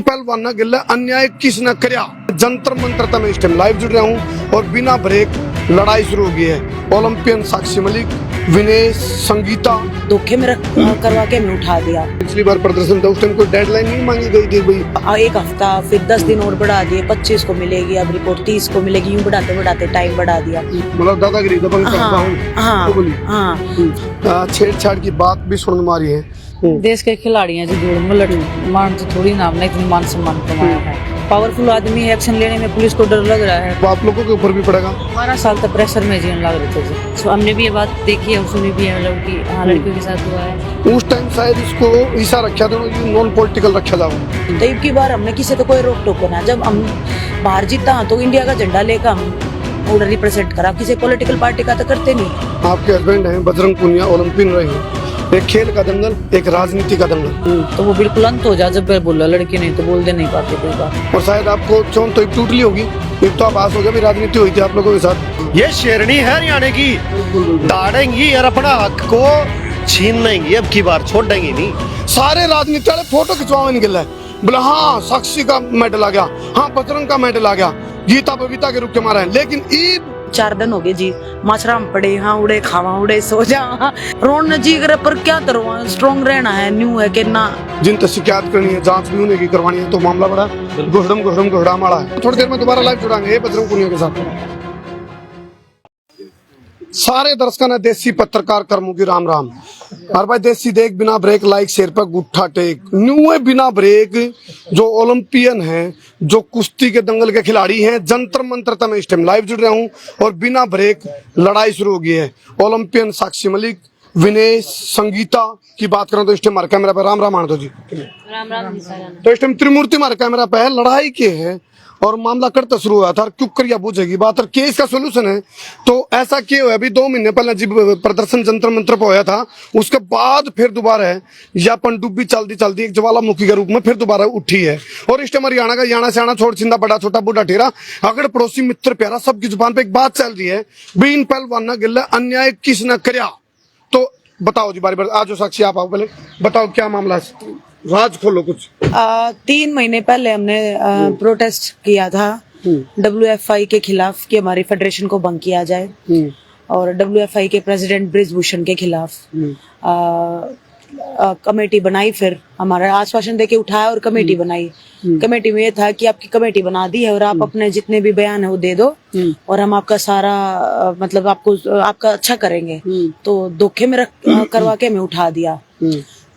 पहलवाना गिल्ला अन्याय किस न करया जंतर मंत्र में इस टाइम लाइव जुड़ रहा हूँ और बिना ब्रेक लड़ाई शुरू हो गई है। ओलंपियन साक्षी मलिक, विनेश, संगीता धोखे में करवा के मैं उठा दिया। पिछली बार प्रदर्शन था उस टाइम कोई डेडलाइन नहीं मांगी गई थी भाई? एक हफ्ता फिर 10 दिन और बढ़ा दिए, 25 को मिलेगी, अब रिपोर्ट 30 को मिलेगी, यूं बढ़ाते बढ़ाते टाइम बढ़ा दिया। मतलब दादागिरी दबंग करता हूँ। छेड़छाड़ की बात भी सुन मारी है। देश के खिलाड़ी हैं जो जोड़ मुलट मान तो थोड़ी नाम नहीं, इतनी मान सम्मान कमाया है। पावरफुल आदमी है, एक्शन लेने में पुलिस को डर लग रहा है। तो आप लोगों के ऊपर भी पड़ेगा। 12 साल तक प्रेशर में जीने लग रहे थे। तो हमने भी ये बात देखी है, सुनी भी है, मतलब कि हाँ लड़कियों के साथ हुआ है। उस टाइम शायद इसको ईसा रखा था, नॉन पॉलिटिकल रखा था। तो एक की बार हमने किसी को कोई रोक टोक ना, जब हम बाहर जीता तो इंडिया का झंडा लेकर हम और रिप्रेजेंट करा, किसी पॉलिटिकल पार्टी का तो करते नहीं। आपके हस्बैंड हैं बजरंग पुनिया, ओलंपियन रहे हैं। एक खेल का दंगल, एक राजनीति का दंगल। तो वो बिल्कुल अंत हो जाए जब बोला लड़की नहीं तो बोल दे नहीं पाते कोई बात। और शायद आपको चौन तो टूट ली होगी, एक तो आप आस हो गया भी राजनीति हुई थी आप लोगों के साथ। ये शेरनी है हरियाणा की, दाड़ेंगी और अपना हक को छीन लेंगी, अब की बार छोड़ देंगी नहीं। सारे राजनीति वाले फोटो खिंचवाओ इनके लिए, बोला हाँ साक्षी का मेडल आ गया, हाँ बजरंग का मेडल आ गया, गीता बबीता के रुक के मारा है। लेकिन ईद 4 दिन हो गए जी, माछराम पड़े, हाँ उड़े खावा उड़े सो जा, रोन जी करे पर क्या करो, स्ट्रॉन्ग रहना है, न्यू है कि ना। जिन तक शिकायत करनी है, जांच भी उन्हें की करवानी है, तो मामला बड़ा घुड़म माड़ा है। थोड़ी देर में दोबारा लाइव जुड़ाएंगे बजरंग पुनिया के साथ। सारे दर्शकों ने देसी पत्रकार कर्मों की राम राम। और भाई देसी देख बिना ब्रेक लाइक शेर पर गुट्ठा टेक न्यू है बिना ब्रेक, जो ओलंपियन हैं, जो कुश्ती के दंगल के खिलाड़ी हैं, जंतर मंत्र में इस टाइम लाइव जुड़ रहा हूँ और बिना ब्रेक लड़ाई शुरू हो गई है। ओलंपियन साक्षी मलिक, विनेश, संगीता की बात करूं तो इस टाइम हमारे कैमरा पे राम राम आनंद जी। राम राम। तो इस टाइम त्रिमूर्ति हमारे कैमरा पे है, लड़ाई के है और मामला करता शुरू हुआ था। क्यों करिया बुझेगी बात और केस का सोल्यूशन है। तो ऐसा क्यों है, अभी 2 महीने पहले जब प्रदर्शन जंतर मंत्र पे होया था, उसके बाद फिर दोबारा है या पनडुब्बी चलती एक ज्वालामुखी के रूप में फिर दोबारा उठी है। और इस टाइम हरियाणा का याना सियाना छोड़ छिंदा बड़ा छोटा बूढ़ा ठेरा अगर पड़ोसी मित्र प्यारा सबकी जुबान पे एक बात चल रही है, बीन पहलवाना गिल्ला अन्याय किस न करया। तो बताओ जी, बारी बारी आज साक्षी आप आओ, पहले बताओ क्या मामला है, राज खोलो कुछ। 3 महीने पहले हमने प्रोटेस्ट किया था WFI के खिलाफ कि हमारी फेडरेशन को भंग किया जाए, और WFI के प्रेसिडेंट ब्रिजभूषण के खिलाफ कमेटी बनाई। फिर हमारा आश्वासन देके उठाया और कमेटी बनाई। कमेटी में ये था कि आपकी कमेटी बना दी है और आप अपने जितने भी बयान है वो दे दो और हम आपका सारा मतलब आपका अच्छा करेंगे। तो धोखे में करवा के मैं उठा दिया।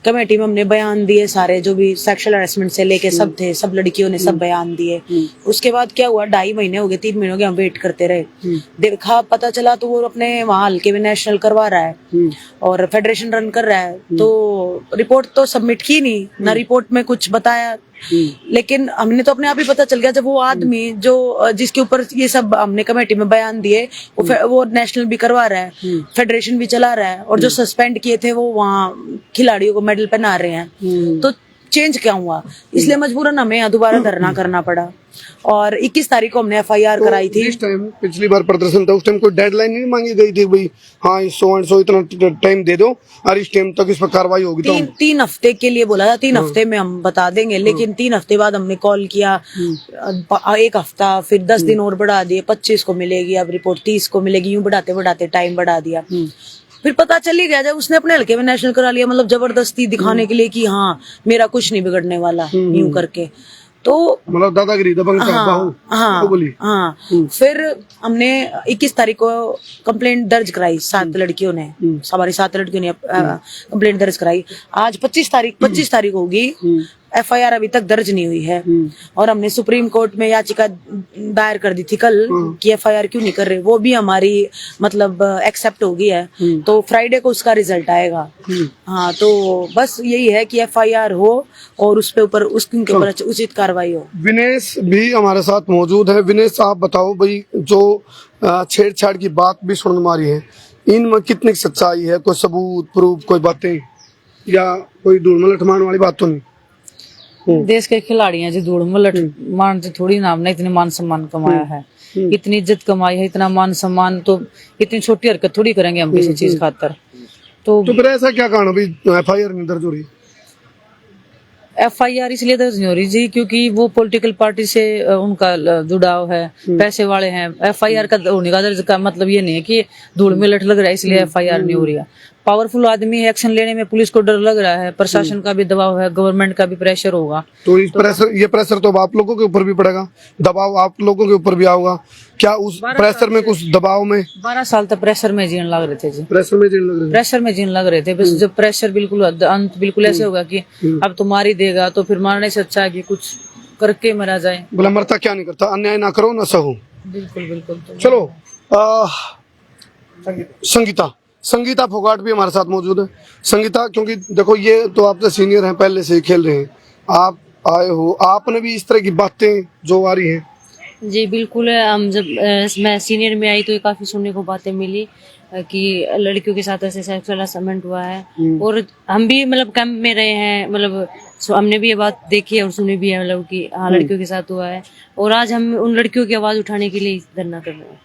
कमेटी में हमने बयान दिए सारे, जो भी सेक्सुअल हैरेसमेंट से लेके सब थे, सब लड़कियों ने सब बयान दिए। उसके बाद क्या हुआ, 2.5 महीने हो गए, 3 महीने हो गए, हम वेट करते रहे। देखा पता चला तो वो अपने वहाँ हल्के में नेशनल करवा रहा है और फेडरेशन रन कर रहा है। तो रिपोर्ट तो सबमिट की नहीं ना, रिपोर्ट में कुछ बताया। लेकिन हमने तो अपने आप ही पता चल गया जब वो आदमी जो जिसके ऊपर ये सब हमने कमेटी में बयान दिए वो नेशनल भी करवा रहा है, फेडरेशन भी चला रहा है, और जो सस्पेंड किए थे वो वहाँ खिलाड़ियों को मेडल पहना रहे हैं। तो चेंज क्या हुआ, इसलिए मजबूरन हमें दोबारा धरना करना पड़ा। और 21 तारीख को हमने FIR कराई थी। इस टाइम पिछली बार प्रदर्शन था उस टाइम कोई डेडलाइन नहीं मांगी गई थी भाई, हाँ सो एंड सो इतना टाइम दे दो और इस टाइम तक इस पर कार्रवाई होगी। तो 3 हफ्ते के लिए बोला था, 3 हफ्ते में हम बता देंगे। लेकिन 3 हफ्ते बाद हमने कॉल किया, 1 हफ्ता फिर 10 दिन और बढ़ा दिए, 25 को मिलेगी, अब रिपोर्ट 30 को मिलेगी, यूं बढ़ाते बढ़ाते टाइम बढ़ा दिया। फिर पता चल ही गया जब उसने अपने हल्के में नेशनल करा लिया, मतलब जबरदस्ती दिखाने के लिए कि हाँ मेरा कुछ नहीं बिगड़ने वाला, यूं करके। तो मतलब दादागिरी दबंग करता हूँ। हाँ। फिर हमने 21 तारीख को कंप्लेंट दर्ज कराई, 7 लड़कियों ने, हमारी 7 लड़कियों ने कंप्लेंट दर्ज कराई। आज 25 तारीख होगी, FIR अभी तक दर्ज नहीं हुई है। और हमने सुप्रीम कोर्ट में याचिका दायर कर दी थी कल कि FIR क्यों नहीं कर रहे, वो भी हमारी मतलब एक्सेप्ट हो गई है। तो फ्राइडे को उसका रिजल्ट आएगा। हाँ, तो बस यही है कि FIR हो और उस पे ऊपर उसके ऊपर उचित कार्रवाई हो। विनेश भी हमारे साथ मौजूद है। विनेश आप बताओ भाई, जो छेड़छाड़ की बात भी सुन मारी है, इनमें कितनी सच्चाई है, कोई सबूत प्रूफ कोई बातें या कोई ढूंढ ठमाने वाली बात तो नहीं? देश के खिलाड़ी हैं जो जोड़ मुलट मान तो थोड़ी नाम नहीं, इतनी मान सम्मान कमाया है, इतनी इज्जत कमाई है, इतना मान सम्मान। तो इतनी छोटी हरकत थोड़ी करेंगे हम किसी चीज खातर। तो फिर ऐसा क्या कारण भाई FIR नहीं दर्ज हो रही? FIR इसलिए दर्ज नहीं हो रही जी क्योंकि वो पॉलिटिकल पार्टी से उनका जुड़ाव है, पैसे वाले हैं। FIR का होने का दर्ज का मतलब ये नहीं है कि धूल में लट लग रहा है इसलिए FIR नहीं हो रही है। पावरफुल आदमी है, एक्शन लेने में पुलिस को डर लग रहा है, प्रशासन का भी दबाव है, गवर्नमेंट का भी प्रेशर होगा। तो इस प्रेशर, ये प्रेशर तो अब आप लोगों के ऊपर भी पड़ेगा, दबाव आप लोगों के ऊपर भी आएगा क्या? उस प्रेशर में, कुछ दबाव में 12 साल तक प्रेशर में जीने लग रहे थे जी, प्रेशर में जीने लग रहे हैं। प्रेशर में जीने लग रहे थे। बस जब प्रेशर बिल्कुल अंत बिल्कुल ऐसे होगा कि अब तो मार ही देगा, तो फिर मारने से अच्छा है कि कुछ करके मरा जाए। बोला मरता क्या नहीं करता, अन्याय ना करो ना सहो। बिल्कुल बिल्कुल। तो चलो संगीता फोगाट भी हमारे साथ मौजूद है। संगीता, क्योंकि देखो ये तो आपसे सीनियर हैं, पहले से ही खेल रहे हैं, आप आए हो, आपने भी इस तरह की बातें जो आ रही हैं। जी बिल्कुल, हम जब मैं सीनियर में आई तो ये काफी सुनने को बातें मिली कि लड़कियों के साथ ऐसे सेक्सुअल हरासमेंट हुआ है, और हम भी मतलब कैंप में रहे हैं, मतलब हमने भी ये बात देखी है और सुनी भी है, मतलब कि हाँ लड़कियों के साथ हुआ है, और आज हम उन लड़कियों की आवाज उठाने के लिए धरना कर रहे हैं।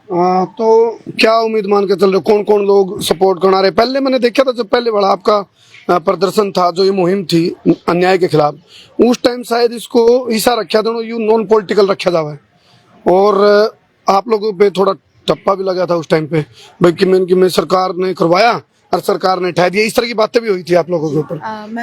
तो क्या उम्मीद मान के चल रहे, कौन कौन लोग सपोर्ट करना रहे? पहले मैंने देखा था, जब पहले बड़ा आपका प्रदर्शन था, जो ये मुहिम थी अन्याय के खिलाफ, उस टाइम शायद इसको ईसा रखा था, यू नॉन पॉलिटिकल रखा जावा है, और आप लोगों पे थोड़ा टप्पा भी लगा था उस टाइम पे, भाई कि मैं सरकार ने करवाया और सरकार ने ठहर दिया, इस तरह की बातें भी हुई थी आप लोगों के ऊपर।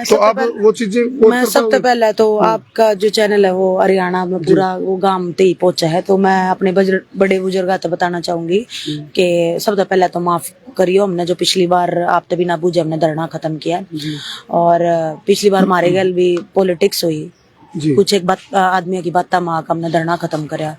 तो अब वो चीजें, मैं सबसे पहले तो आपका जो चैनल है वो हरियाणा में पूरा वो गांव ते ही पहुंचा है, तो मैं अपने बड़े बुजुर्ग तो बताना चाहूंगी कि सबसे पहले तो माफ करियो, हमने जो पिछली बार आप तभी ना बूझे हमने धरना खत्म किया, और पिछली बार मारे गए भी पॉलिटिक्स हुई, कुछ एक बात आदमी की बात माँ का हमने धरना खत्म करा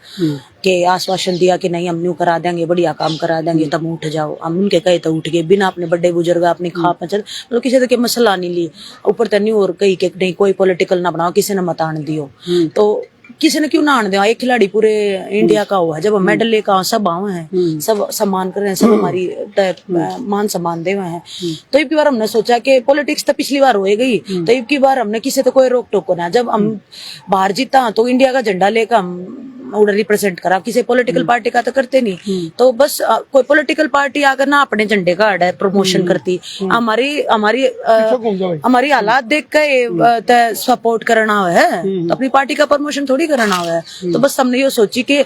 कि आश्वासन दिया कि नहीं हम न्यू करा देंगे, बढ़िया काम करा देंगे, तब उठ जाओ। हम उनके कहे तो उठ गए, बिना अपने बड़े बुजुर्ग अपनी खा पचल मतलब किसी तक मसला नहीं ली, ऊपर तो न्यू और कही के नहीं कोई पॉलिटिकल ना बनाओ, किसी ने मत आने दियो, तो किसी ने क्यों ना आने दिया? एक खिलाड़ी पूरे इंडिया का हुआ है, जब हम मेडल लेकर आओ सब आए हैं, सब सम्मान कर रहे हैं, सब हमारी मान सम्मान दे हुए हैं। तो एक बार हमने सोचा कि पॉलिटिक्स तो पिछली बार हो गई, तो एक बार हमने किसी तो कोई रोक टोक ना, जब हम बाहर जीता तो इंडिया का झंडा लेकर हम उधर रिप्रेजेंट करा, किसी पॉलिटिकल पार्टी का तो करते नहीं, तो बस कोई पॉलिटिकल पार्टी आकर ना अपने झंडे का अड़ा प्रमोशन करती, हमारी हालात देख के सपोर्ट करना है, तो अपनी पार्टी का प्रमोशन थोड़ी करना है। तो बस हमने ये सोची कि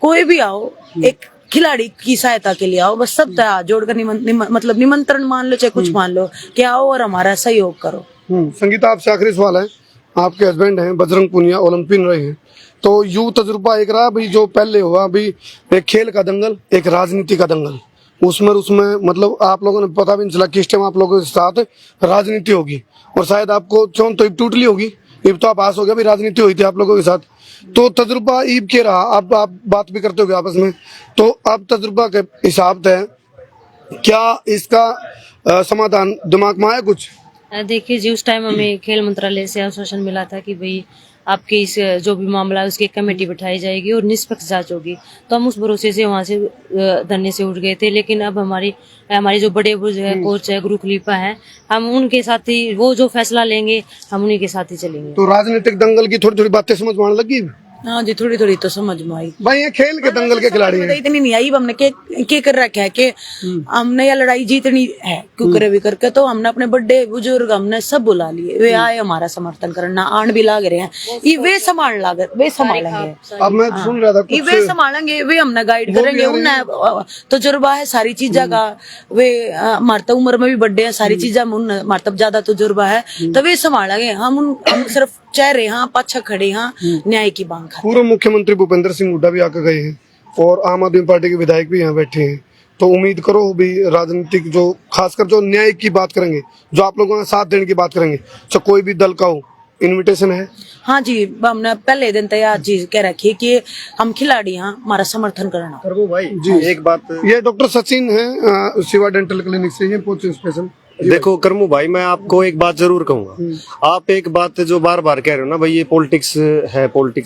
कोई भी आओ, एक खिलाड़ी की सहायता के लिए आओ, बस सब जोड़कर मतलब निमंत्रण मान लो चाहे कुछ मान लो कि आओ और हमारा सहयोग करो। संगीता, आपसे आखिरी सवाल है, आपके हस्बैंड हैं बजरंग पुनिया, ओलंपियन रहे हैं, तो यू तजुर्बा एक रहा भाई, जो पहले हुआ अभी एक खेल का दंगल, एक राजनीति का दंगल, उसमें मतलब आप लोगों ने पता भी नहीं चला किस टाइम आप लोगों के साथ राजनीति होगी, और शायद आपको चौन तो टूट ली होगी, इब तो आप पास हो गया, भी राजनीति हुई थी आप लोगों के साथ, तो तजुर्बा ईब के रहा, अब आप बात भी करते हो आपस में, तो अब तजुर्बा के हिसाब से क्या इसका समाधान दिमाग में आया कुछ? देखिए जी, उस टाइम हमें खेल मंत्रालय से आश्वासन मिला था कि भाई आपके इस जो भी मामला है उसकी कमेटी बिठाई जाएगी और निष्पक्ष जांच होगी, तो हम उस भरोसे से वहां से धरने से उठ गए थे। लेकिन अब हमारी जो बड़े बुजुर्ग है, कोच है, गुरु खलीफा है, हम उनके साथ ही, वो जो फैसला लेंगे हम उन्हीं के साथ ही चलेंगे। तो राजनीतिक दंगल की थोड़ी थोड़ी बातें समझ में आने लगी? हाँ जी, थोड़ी थोड़ी तो समझ में आई भाई, ये खेल के दंगल के खिलाड़ी हैं। इतनी नहीं आई, हमने के कर रखा है कि हमने ये लड़ाई जीतनी है क्यों करे भी करके, तो हमने अपने बड़े बुजुर्ग हमने सब बुला लिए, वे आए हमारा समर्थन करना, आन भी लाग रहे हैं, ये वे संभालेंगे। अब मैं सुन रहा था वे संभालेंगे, वे हमने गाइड करेंगे, उन्हें तजुर्बा है सारी चीजा का, वे हमारे उम्र में भी बड़े हैं, सारी चीजा में हमारे ज्यादा तजुर्बा है, तो वे संभालेंगे। हम सिर्फ चेहरे हाँ पाछा खड़े हाँ न्याय की मांग। पूर्व मुख्यमंत्री भूपेंद्र सिंह हुड्डा भी आकर गए हैं, और आम आदमी पार्टी के विधायक भी यहाँ बैठे हैं, तो उम्मीद करो भी राजनीतिक जो खासकर जो न्याय की बात करेंगे, जो आप लोगों का साथ देने की बात करेंगे, तो कोई भी दल का हो, इनविटेशन है। हाँ जी, हमने पहले दिन तैयार चीज कह रखी कि हम खिलाड़ी हाँ हमारा समर्थन करना। करबो भाई जी, एक बात, ये डॉक्टर सचिन है शिवा डेंटल क्लिनिक से, ये पहुंचे स्पेशल। देखो करमू भाई, मैं आपको एक बात जरूर कहूंगा, आप एक बात जो बार बार कह रहे हो ना भाई, ये पॉलिटिक्स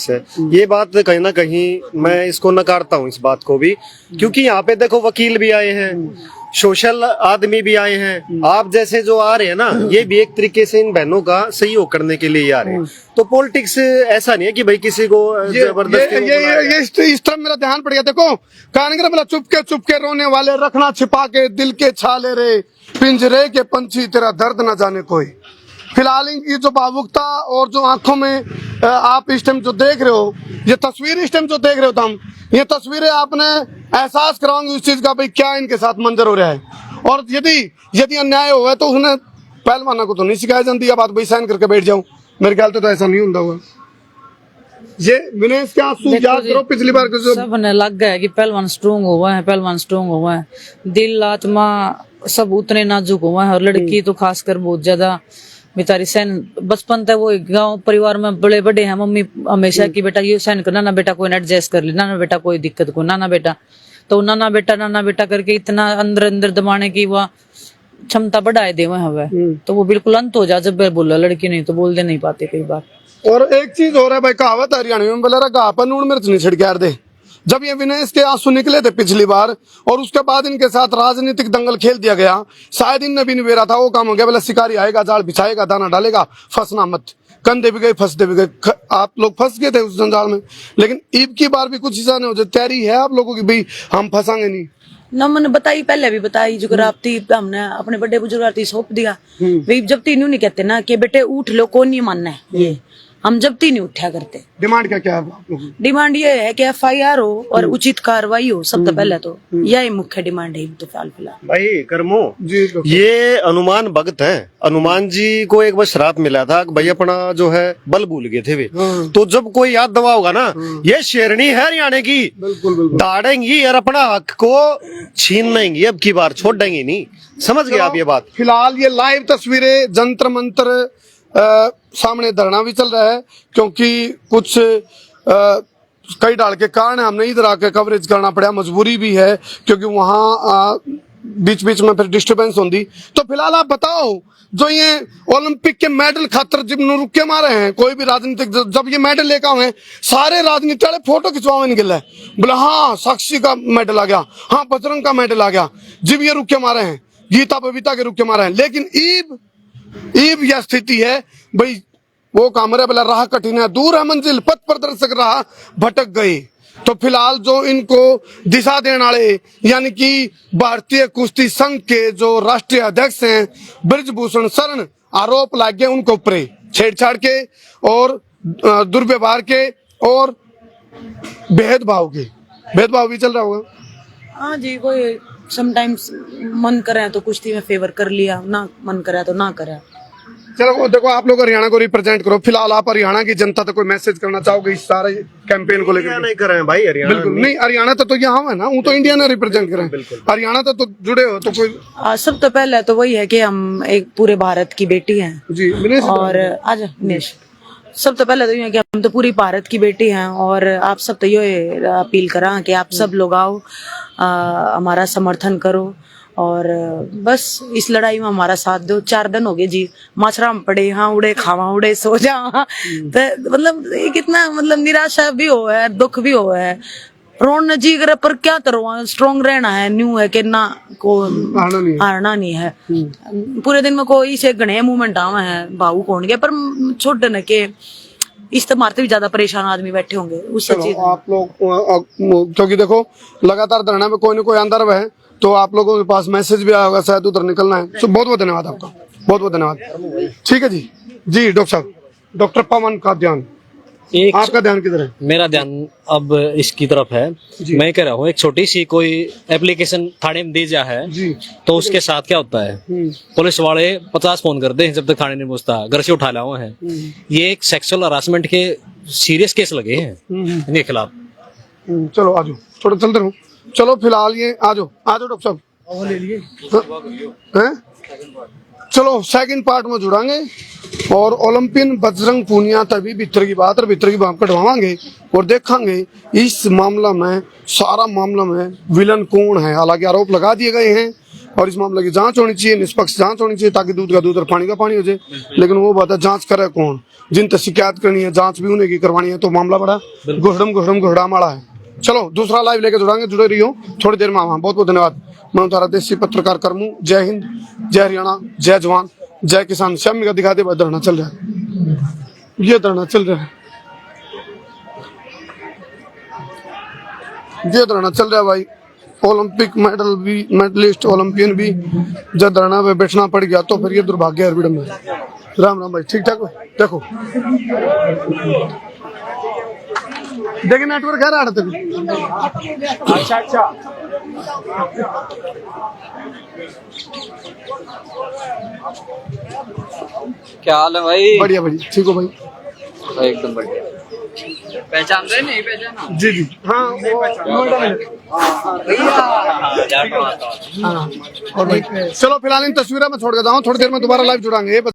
है, ये बात कहीं ना कहीं मैं इसको नकारता हूँ, इस बात को भी, क्योंकि यहाँ पे देखो वकील भी आए हैं, सोशल आदमी भी आए हैं, आप जैसे जो आ रहे हैं ना, ये भी एक तरीके से इन बहनों का सहयोग करने के लिए आ रहे हैं। तो पॉलिटिक्स ऐसा नहीं है कि भाई किसी को जबरदस्ती। इस तरफ मेरा ध्यान पड़ गया, देखो कानगर बोला चुपके रोने वाले, रखना छिपा के दिल के छाले रे, पिंजरे के पंछी तेरा दर्द न जाने कोई। फिलहाल इनकी जो भावुकता और जो आंखों में आप इस टाइम जो देख रहे हो, ये तस्वीर इस टाइम जो देख रहे हो तुम, ये तस्वीरें आपने एहसास कराओगे उस चीज का भाई क्या इनके साथ मंजर हो रहा है। और यदि अन्याय हुआ है तो उसने पहलवाना को तो नहीं सिखाई जाती बात भाई साइन करके बैठ जाऊं, मेरे ख्याल तो ऐसा नहीं होता हुआ। ये विनेश के आंसू याद करो पिछली बार के जो सब ने लग गया कि पहलवान स्ट्रोंग हुआ है, पहलवान स्ट्रोंग हुआ है, दिल आत्मा सब उतने नाजुक हुआ है। और लड़की तो खासकर बहुत ज्यादा बेचारी सहन, बचपन तक वो गांव परिवार में बड़े बड़े हैं, मम्मी हमेशा की बेटा ये सहन करना, ना बेटा कोई एडजस्ट कर ले, ना बेटा कोई दिक्कत को, ना बेटा, तो नाना बेटा करके इतना अंदर अंदर दबाने की वह क्षमता बढ़ाए दे हमें, तो वो बिल्कुल अंत हो जा जब बोला। लड़की नहीं तो बोलते नहीं पाते कई बार। और एक चीज हो रहा है भाई, कहावत हरियाणा में बोला रहा घा पर नून मिर्च नहीं छिड़के दे। जब ये विनेश के आंसू निकले थे पिछली बार और उसके बाद इनके साथ राजनीतिक दंगल खेल दिया गया, शायद इनने भी नहीं था, वो काम हो गया बोला शिकारी आएगा जाल बिछाएगा दाना डालेगा फंसना मत, कंधे भी गए फंसते भी गए, आप लोग फंस गए थे उस जंजाल में। लेकिन ईब की बार भी कुछ ऐसा नहीं हो, तैयारी है आप लोगों की भाई हम फंसाएंगे नहीं। ना मैंने बताई, पहले भी बताई, जो राब्ती हमने अपने बड़े बुजुर्ग सौंप दिया। वे जब तीन नहीं कहते ना कि बेटे उठ लो, कौन नहीं मानना है, ये हम जब तीन नहीं उठा करते। डिमांड क्या है आप लोगों की? डिमांड ये है कि FIR हो और उचित कार्रवाई हो, सबसे पहले तो यही मुख्य डिमांड है तो फिलहाल। भाई कर्मो जी ये हनुमान भक्त है, हनुमान जी को एक बार श्राप मिला था कि भाई अपना जो है बल भूल गए थे वे, तो जब कोई याद दवा होगा ना, ये शेरनी है हरियाणा की, दाड़ेंगी और अपना हक को छीन लेंगी, अब की बार छोड़ देंगी नहीं। समझ गए आप ये बात? फिलहाल ये लाइव तस्वीरें जंतर मंतर सामने धरना भी चल रहा है, क्योंकि कुछ कई डाल के कारण हमने इधर आके कवरेज करना पड़ा, मजबूरी भी है क्योंकि वहाँ बीच बीच में फिर डिस्टरबेंस होती। तो फिलहाल आप बताओ, जो ये ओलंपिक के मेडल खातर जिन रुके मारे हैं, कोई भी राजनीतिक जब ये मेडल लेकर आए सारे राजनीति वाले फोटो खिंचवाने निकल रहे, बोले हाँ साक्षी का मेडल आ गया, हाँ बजरंग का मेडल आ गया, जब ये रुके मारे हैं, गीता बबीता के रुके मारे हैं। लेकिन ईब यह स्थिति है भाई, वो कामरे बोला राह कठिन है, दूर है मंजिल, पथ प्रदर्शक राह भटक गए। तो फिलहाल जो इनको दिशा देने वाले यानी कि भारतीय कुश्ती संघ के जो राष्ट्रीय अध्यक्ष हैं ब्रजभूषण शरण, आरोप लग गए उनके ऊपर छेड़छाड़ के और दुर्व्यवहार के और भेदभाव भी चल रहा होगा। हाँ जी, कोई समटाइम्स मन करे तो कुश्ती में फेवर कर लिया, ना मन करे तो ना करे। चलो देखो, आप लोग हरियाणा को रिप्रेजेंट करो, फिलहाल आप हरियाणा की जनता तक कोई मैसेज करना चाहोगे इस सारे कैंपेन को लेकर? नहीं कर रहे हैं भाई हरियाणा, बिल्कुल नहीं, हरियाणा तो यहाँ है ना, वो तो इंडिया ने रिप्रेजेंट करें, हरियाणा तो जुड़े हो तो कोई। सबसे पहले तो वही है कि हम एक पूरे भारत की बेटी हैं जी विनेश, और आज विनेश, सबसे पहले तो ये है कि हम तो पूरी भारत की बेटी हैं और आप सब तो ये अपील करा कि आप सब लोग आओ, हमारा समर्थन करो और बस इस लड़ाई में हमारा साथ दो। 4 दिन हो गए जी, माछरा में पड़े, हाँ उड़े खावा उड़े सो जा, तो मतलब कितना मतलब निराशा भी हो है, दुख भी हो है, रोन जी करे पर क्या करो, स्ट्रॉन्ग रहना है, न्यू है कि ना को हारना नहीं है। पूरे दिन में कोई से गणे मूवमेंट आवा है, भावुक होने गया, पर छोटे न के इस्तेमाल भी ज्यादा परेशान आदमी बैठे होंगे उस चीज। आप लोग क्योंकि देखो लगातार धरना में कोई न कोई अंदर है, तो आप लोगों के पास मैसेज भी आया होगा, शायद उधर निकलना है। तो बहुत बहुत धन्यवाद आपका, बहुत बहुत धन्यवाद। ठीक है जी, जी डॉक्टर साहब, डॉक्टर पवन का ध्यान, आपका ध्यान किधर है? मेरा ध्यान अब इसकी तरफ है। मैं कह रहा हूँ एक छोटी सी कोई एप्लीकेशन थाने में दी जा है जी, तो उसके साथ क्या होता है, पुलिस वाले 50 फोन करते हैं जब तक थाने नहीं पहुंचता, घर से उठा लाए हैं। ये एक सेक्सुअल हरासमेंट के सीरियस केस लगे हैं इनके खिलाफ। चलो आ जाओ, थोड़ा चलते रहो। चलो फिलहाल ये आ जाओ डॉक्टर साहब, ले लिए हैं। चलो सेकंड पार्ट में जुड़ांगे और ओलंपियन बजरंग पूनिया तभी भीतर की बात और भीतर की बात कटवाएंगे और देखेंगे इस मामला में, सारा मामला में विलन कौन है। हालांकि आरोप लगा दिए गए हैं और इस मामले की जांच होनी चाहिए, निष्पक्ष जांच होनी चाहिए, ताकि दूध का दूध और पानी का पानी हो जाए। लेकिन वो बात है, जांच करे कौन, जिन तक शिकायत करनी है जांच भी उन्हें की करवानी है, तो मामला बड़ा घोड़म माड़ा है। चलो दूसरा लाइव लेके जुड़ांगे, जुड़े रहियो, थोड़ी देर में आवा। बहुत बहुत धन्यवाद। मैं तारा देसी पत्रकार करमू। जय हिंद, जय हरियाणा, जय जवान, जय किसान। श्यामी का दिखा दे, धरना चल रहा है, ये धरना चल रहा है, ये धरना चल रहा है भाई। ओलंपिक मेडलिस्ट ओलंपियन भी जब धरना में बैठना पड़ गया तो फिर ये दुर्भाग्य है अरविंद में। राम राम भाई, ठीक ठाक हो? देखो देखिए नेटवर्क है रहा देखो। अच्छा क्या हाल है भाई? बढ़िया भाई, ठीक हो भाई? एकदम बढ़िया। पहचान रहे नहीं पहचाना? जी जी हाँ नोएडा में। हाँ और भाई चलो फिलहाल इन तस्वीरों में छोड़ देता हूँ, थोड़ी देर में दोबारा लाइव जुड़ाएंगे।